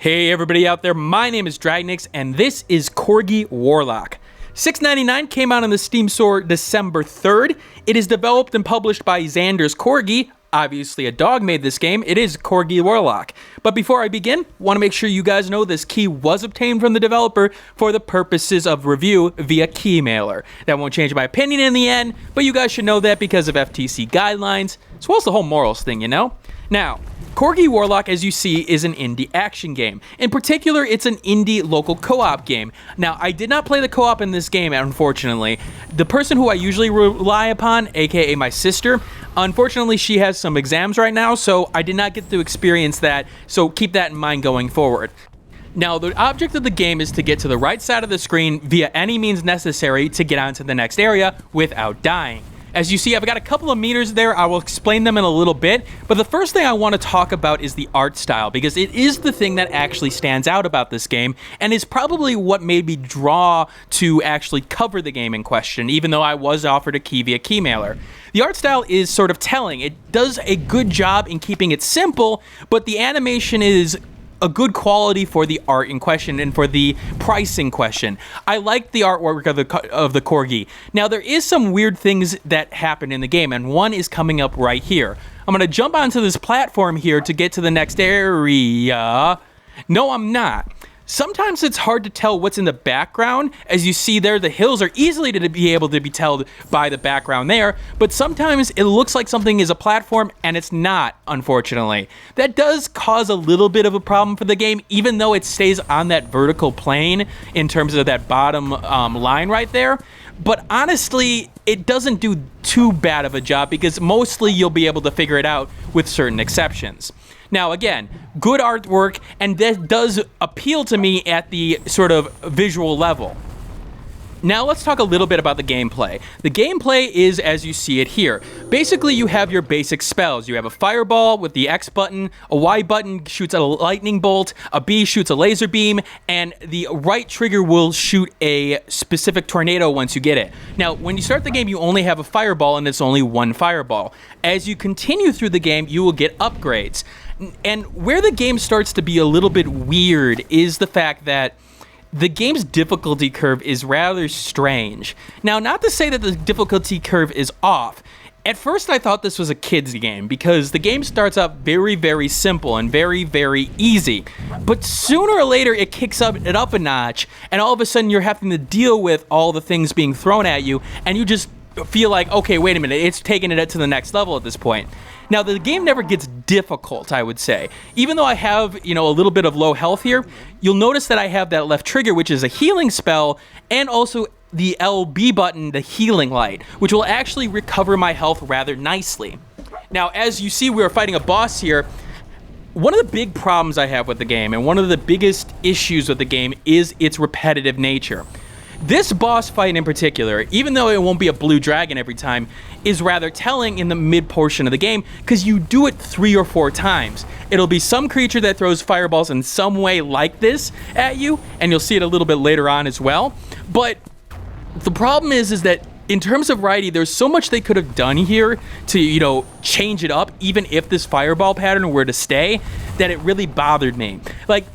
Hey everybody out there, my name is Dragnix and this is Corgi Warlock. $6.99 came out on the Steam store December 3rd. It is developed and published by Xander's Corgi. Obviously a dog made this game. It is Corgi Warlock. But before I begin, want to make sure you guys know this key was obtained from the developer for the purposes of review via key mailer. That won't change my opinion in the end, but you guys should know that because of FTC guidelines, as well as the whole morals thing, you know? Now, Corgi Warlock, as you see, is an indie action game. In particular, it's an indie local co-op game. Now, I did not play the co-op in this game, unfortunately. The person who I usually rely upon, aka my sister, unfortunately, she has some exams right now, so I did not get to experience that, so keep that in mind going forward. Now, the object of the game is to get to the right side of the screen via any means necessary to get onto the next area without dying. As you see, I've got a couple of meters there. I will explain them in a little bit, but the first thing I want to talk about is the art style, because it is the thing that actually stands out about this game, and is probably what made me draw to actually cover the game in question, even though I was offered a key via key mailer. The art style is sort of telling. It does a good job in keeping it simple, but the animation is a good quality for the art in question and for the price in question. I like the artwork of the Corgi. Now, there is some weird things that happen in the game, and one is coming up right here. I'm going to jump onto this platform here to get to the next area. No, I'm not. Sometimes it's hard to tell what's in the background. As you see there, the hills are easily to be able to be told by the background there, but sometimes it looks like something is a platform and it's not, unfortunately. That does cause a little bit of a problem for the game, even though it stays on that vertical plane in terms of that bottom line right there. But honestly, it doesn't do too bad of a job because mostly you'll be able to figure it out with certain exceptions. Now, again, good artwork, and that does appeal to me at the sort of visual level. Now, let's talk a little bit about the gameplay. The gameplay is as you see it here. Basically, you have your basic spells. You have a fireball with the X button, a Y button shoots a lightning bolt, a B shoots a laser beam, and the right trigger will shoot a specific tornado once you get it. Now, when you start the game, you only have a fireball, and it's only one fireball. As you continue through the game, you will get upgrades. And where the game starts to be a little bit weird is the fact that the game's difficulty curve is rather strange. Now, not to say that the difficulty curve is off. At first, I thought this was a kid's game because the game starts out very, very simple and very, very easy. But sooner or later, it kicks it up a notch, and all of a sudden, you're having to deal with all the things being thrown at you, and you just feel like, okay, wait a minute, it's taking it to the next level at this point. Now, the game never gets difficult, I would say. Even though I have, a little bit of low health here, you'll notice that I have that left trigger, which is a healing spell, and also the LB button, the healing light, which will actually recover my health rather nicely. Now, as you see, we're fighting a boss here. One of the big problems I have with the game, and one of the biggest issues with the game, is its repetitive nature. This boss fight in particular, even though it won't be a blue dragon every time, is rather telling in the mid portion of the game because you do it 3 or 4 times. It'll be some creature that throws fireballs in some way like this at you, and you'll see it a little bit later on as well. But the problem is that in terms of variety, there's so much they could have done here to, change it up, even if this fireball pattern were to stay, that it really bothered me. Like,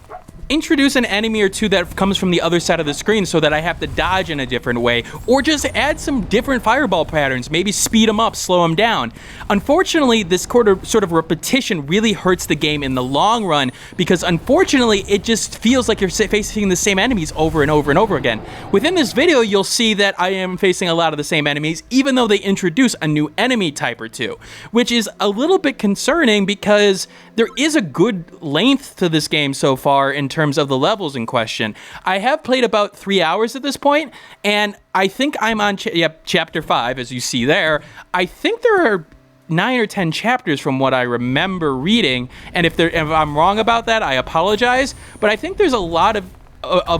introduce an enemy or two that comes from the other side of the screen so that I have to dodge in a different way, or just add some different fireball patterns, maybe speed them up, slow them down. Unfortunately, this sort of repetition really hurts the game in the long run because unfortunately, it just feels like you're facing the same enemies over and over and over again. Within this video, you'll see that I am facing a lot of the same enemies, even though they introduce a new enemy type or two, which is a little bit concerning because there is a good length to this game so far in terms of the levels in question. I have played about 3 hours at this point, and I think I'm on chapter 5, as you see there. I think there are 9 or 10 chapters from what I remember reading, and if I'm wrong about that, I apologize, but I think there's a lot of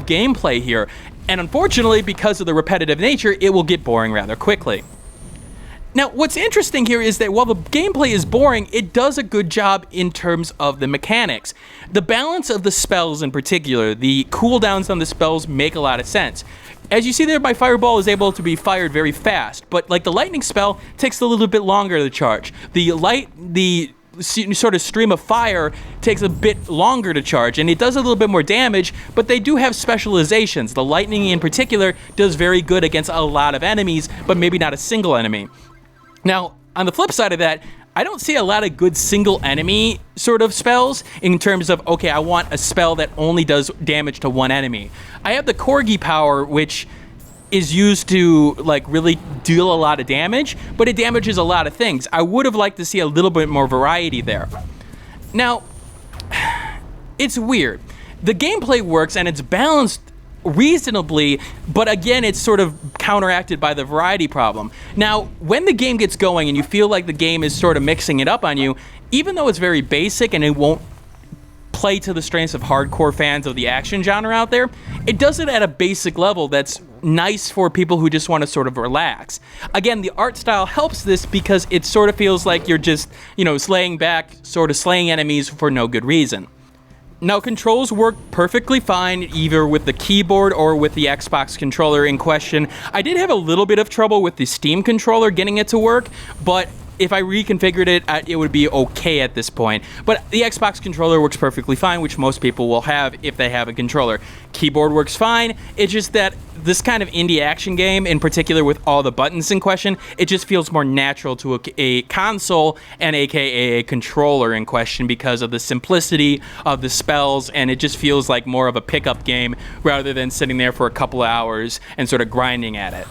gameplay here, and unfortunately, because of the repetitive nature, it will get boring rather quickly. Now, what's interesting here is that while the gameplay is boring, it does a good job in terms of the mechanics. The balance of the spells in particular, the cooldowns on the spells make a lot of sense. As you see there, my fireball is able to be fired very fast, but like the lightning spell takes a little bit longer to charge. The sort of stream of fire takes a bit longer to charge, and it does a little bit more damage, but they do have specializations. The lightning in particular does very good against a lot of enemies, but maybe not a single enemy. Now, on the flip side of that, I don't see a lot of good single enemy sort of spells in terms of, okay, I want a spell that only does damage to one enemy. I have the Corgi power, which is used to like really deal a lot of damage, but it damages a lot of things. I would have liked to see a little bit more variety there. Now, it's weird. The gameplay works and it's balanced reasonably, but again, it's sort of counteracted by the variety problem. Now, when the game gets going and you feel like the game is sort of mixing it up on you, even though it's very basic and it won't play to the strengths of hardcore fans of the action genre out there, it does it at a basic level that's nice for people who just want to sort of relax. Again, the art style helps this because it sort of feels like you're just, slaying back, sort of slaying enemies for no good reason. Now, controls work perfectly fine either with the keyboard or with the Xbox controller in question. I did have a little bit of trouble with the Steam controller getting it to work, but if I reconfigured it, it would be okay at this point. But the Xbox controller works perfectly fine, which most people will have if they have a controller. Keyboard works fine. It's just that this kind of indie action game, in particular with all the buttons in question, it just feels more natural to a console and aka a controller in question because of the simplicity of the spells, and it just feels like more of a pickup game rather than sitting there for a couple of hours and sort of grinding at it.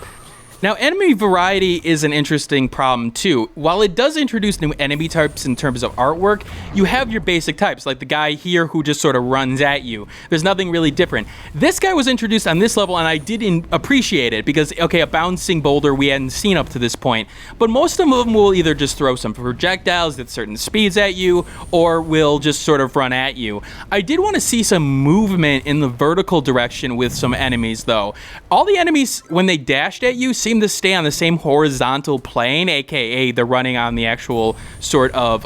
Now, enemy variety is an interesting problem too. While it does introduce new enemy types in terms of artwork, you have your basic types, like the guy here who just sort of runs at you. There's nothing really different. This guy was introduced on this level, and I did appreciate it because, okay, a bouncing boulder we hadn't seen up to this point, but most of them will either just throw some projectiles at certain speeds at you, or will just sort of run at you. I did want to see some movement in the vertical direction with some enemies, though. All the enemies, when they dashed at you, seem to stay on the same horizontal plane, aka they're running on the actual sort of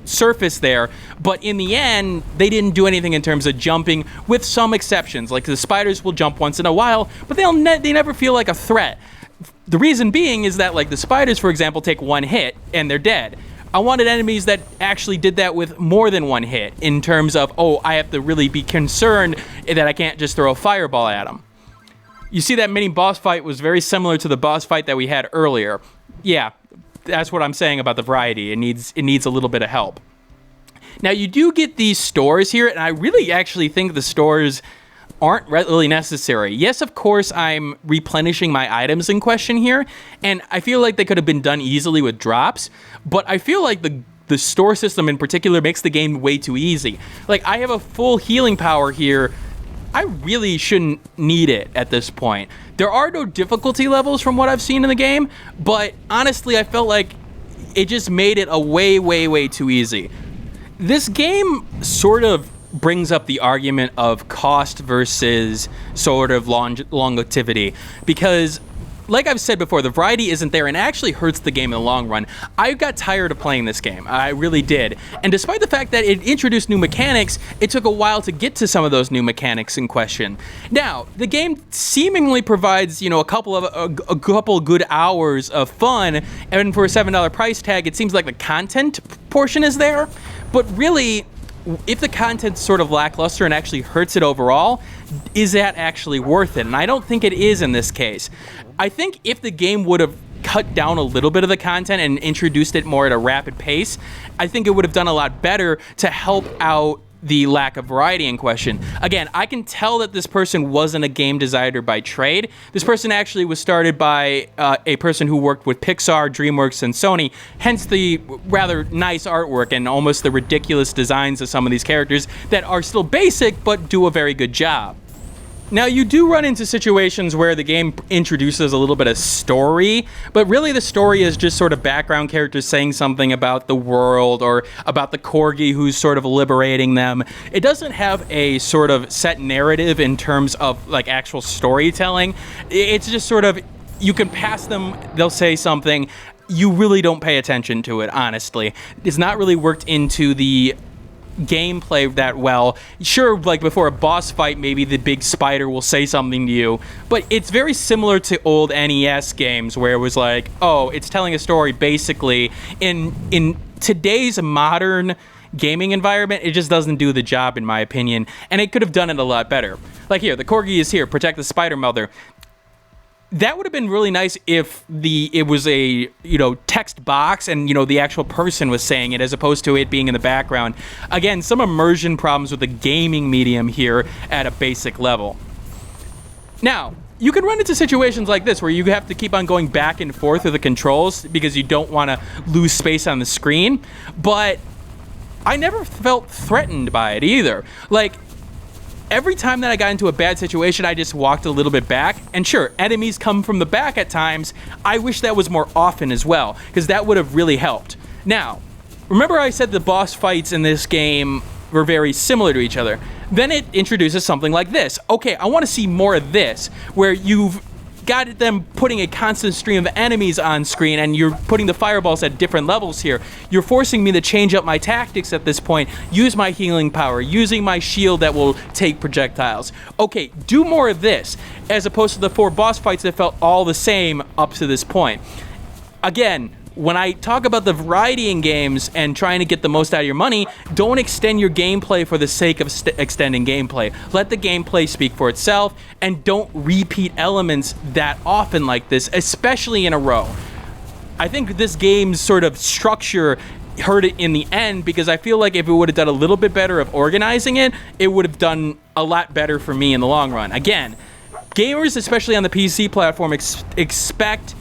surface there, but in the end they didn't do anything in terms of jumping, with some exceptions. Like the spiders will jump once in a while, but they never feel like a threat. The reason being is that, like, the spiders, for example, take one hit and they're dead. I wanted enemies that actually did that with more than one hit, in terms of, oh, I have to really be concerned that I can't just throw a fireball at them. You see, that mini boss fight was very similar to the boss fight that we had earlier. Yeah, that's what I'm saying about the variety. It needs a little bit of help. Now, you do get these stores here, and I really actually think the stores aren't really necessary. Yes, of course, I'm replenishing my items in question here, and I feel like they could have been done easily with drops, but I feel like the store system in particular makes the game way too easy. Like, I have a full healing power here. I really shouldn't need it at this point. There are no difficulty levels from what I've seen in the game, but honestly, I felt like it just made it a way, way, way too easy. This game sort of brings up the argument of cost versus sort of longevity, because, like I've said before, the variety isn't there and actually hurts the game in the long run. I got tired of playing this game. I really did. And despite the fact that it introduced new mechanics, it took a while to get to some of those new mechanics in question. Now, the game seemingly provides, a couple good hours of fun, and for a $7 price tag, it seems like the content portion is there. But really, if the content's sort of lackluster and actually hurts it overall, is that actually worth it? And I don't think it is in this case. I think if the game would have cut down a little bit of the content and introduced it more at a rapid pace, I think it would have done a lot better to help out the lack of variety in question. Again, I can tell that this person wasn't a game designer by trade. This person actually was started by a person who worked with Pixar, DreamWorks, and Sony, hence the rather nice artwork and almost the ridiculous designs of some of these characters that are still basic but do a very good job. Now, you do run into situations where the game introduces a little bit of story, but really the story is just sort of background characters saying something about the world or about the Corgi who's sort of liberating them. It doesn't have a sort of set narrative in terms of, like, actual storytelling. It's just sort of, you can pass them, they'll say something, you really don't pay attention to it, honestly. It's not really worked into the gameplay that well. Sure, like before a boss fight, maybe the big spider will say something to you, but it's very similar to old NES games where it was like, oh, it's telling a story basically in today's modern gaming environment, it just doesn't do the job, in my opinion, and it could have done it a lot better. Like here, the Corgi is here, protect the spider mother. That would have been really nice if it was a, text box and, the actual person was saying it as opposed to it being in the background. Again, some immersion problems with the gaming medium here at a basic level. Now, you can run into situations like this where you have to keep on going back and forth with the controls because you don't want to lose space on the screen, but I never felt threatened by it either. Like, every time that I got into a bad situation, I just walked a little bit back. And sure, enemies come from the back at times. I wish that was more often as well, because that would have really helped. Now, remember I said the boss fights in this game were very similar to each other. Then it introduces something like this. Okay, I want to see more of this, where you've got them putting a constant stream of enemies on screen and you're putting the fireballs at different levels here. You're forcing me to change up my tactics at this point, use my healing power, using my shield that will take projectiles. Okay, do more of this, as opposed to the 4 boss fights that felt all the same up to this point. Again, when I talk about the variety in games and trying to get the most out of your money, don't extend your gameplay for the sake of extending gameplay. Let the gameplay speak for itself, and don't repeat elements that often like this, especially in a row. I think this game's sort of structure hurt it in the end, because I feel like if it would have done a little bit better of organizing it, it would have done a lot better for me in the long run. Again, gamers, especially on the PC platform, expect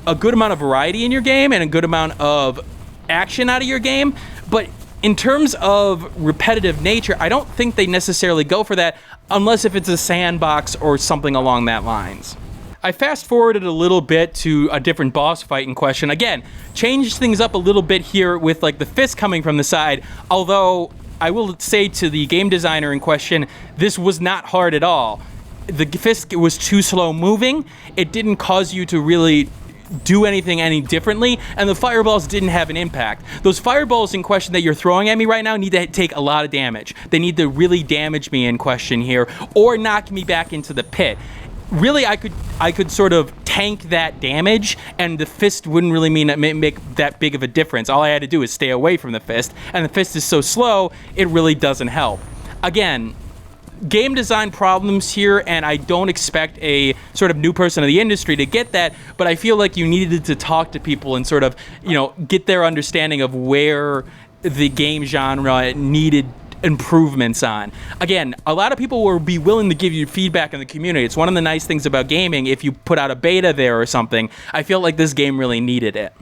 a good amount of variety in your game and a good amount of action out of your game, but in terms of repetitive nature, I don't think they necessarily go for that unless if it's a sandbox or something along that lines. I fast forwarded a little bit to a different boss fight in question. Again, changed things up a little bit here with like the fist coming from the side, although I will say to the game designer in question, this was not hard at all. The fist was too slow moving. It didn't cause you to really do anything any differently, and the fireballs didn't have an impact. Those fireballs in question that you're throwing at me right now need to take a lot of damage. They need to really damage me in question here, or knock me back into the pit. Really, I could sort of tank that damage, and the fist wouldn't really make that big of a difference. All I had to do is stay away from the fist, and the fist is so slow, it really doesn't help. Again, game design problems here, and I don't expect a sort of new person in the industry to get that, but I feel like you needed to talk to people and sort of, get their understanding of where the game genre needed improvements on. Again, a lot of people will be willing to give you feedback in the community. It's one of the nice things about gaming. If you put out a beta there or something, I feel like this game really needed it.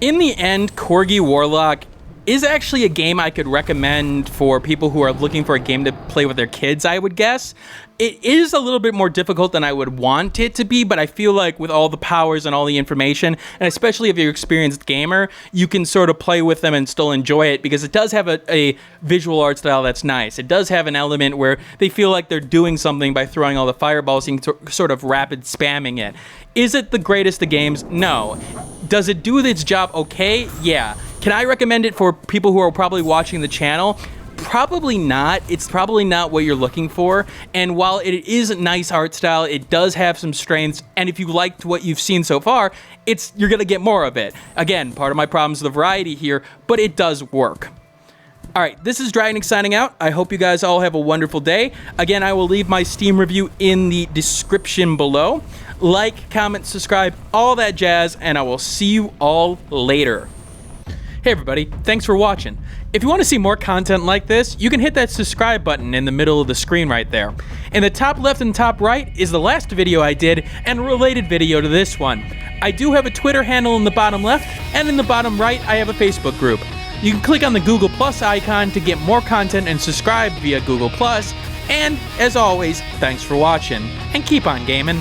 In the end, Corgi Warlock is actually a game I could recommend for people who are looking for a game to play with their kids, I would guess. It is a little bit more difficult than I would want it to be, but I feel like with all the powers and all the information, and especially if you're an experienced gamer, you can sort of play with them and still enjoy it, because it does have a visual art style that's nice. It does have an element where they feel like they're doing something by throwing all the fireballs and sort of rapid spamming it. Is it the greatest of games? No. Does it do its job okay? Yeah. Can I recommend it for people who are probably watching the channel? Probably not. It's probably not what you're looking for. And while it is a nice art style, it does have some strengths. And if you liked what you've seen so far, you're going to get more of it. Again, part of my problem is the variety here, but it does work. All right, this is Dragonix signing out. I hope you guys all have a wonderful day. Again, I will leave my Steam review in the description below. Like, comment, subscribe, all that jazz, and I will see you all later. Hey everybody, thanks for watching. If you want to see more content like this, you can hit that subscribe button in the middle of the screen right there. In the top left and top right is the last video I did and a related video to this one. I do have a Twitter handle in the bottom left, and in the bottom right I have a Facebook group. You can click on the Google Plus icon to get more content and subscribe via Google Plus. And as always, thanks for watching, and keep on gaming.